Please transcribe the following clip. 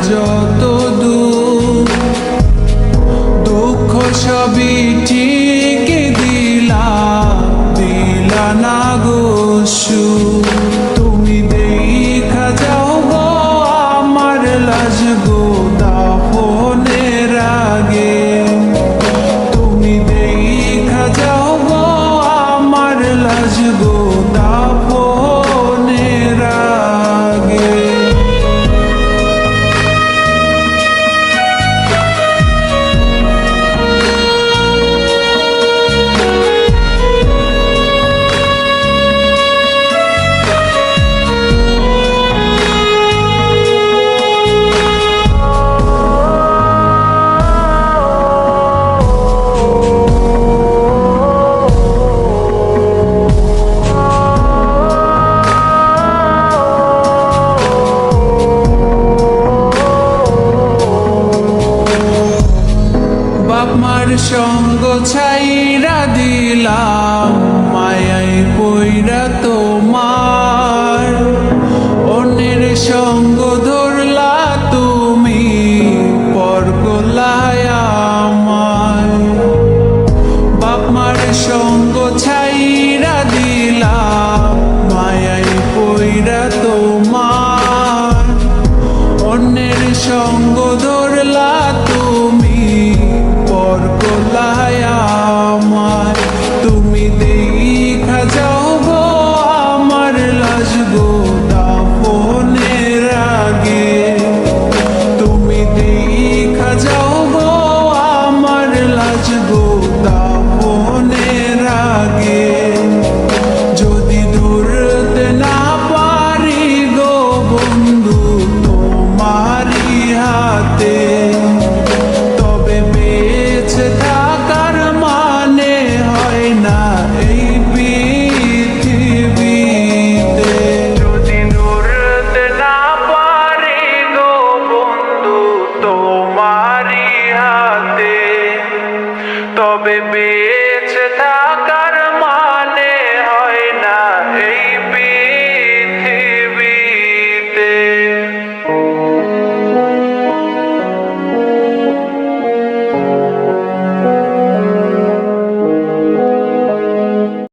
যত দুঃখ সবই ঠিক দিলা না গো সুখ। তুমি দেখা যাও গো আমার লাজ গো দাফনের আগে, তুমি দেখা যাও গো আমার লাজ গো দাফনের আগে। বাপমার সঙ্গ ছাইরা দিলাম মায়াই পইরা তোমার, অন্যের সঙ্গ ধরলা তুমি পর গলায় আমায়। বাপমার সঙ্গ ছাইরা দিলাম মায়াই পইরা তোমার, অন্যের সঙ্গ ধরলা তুমি পর গলায়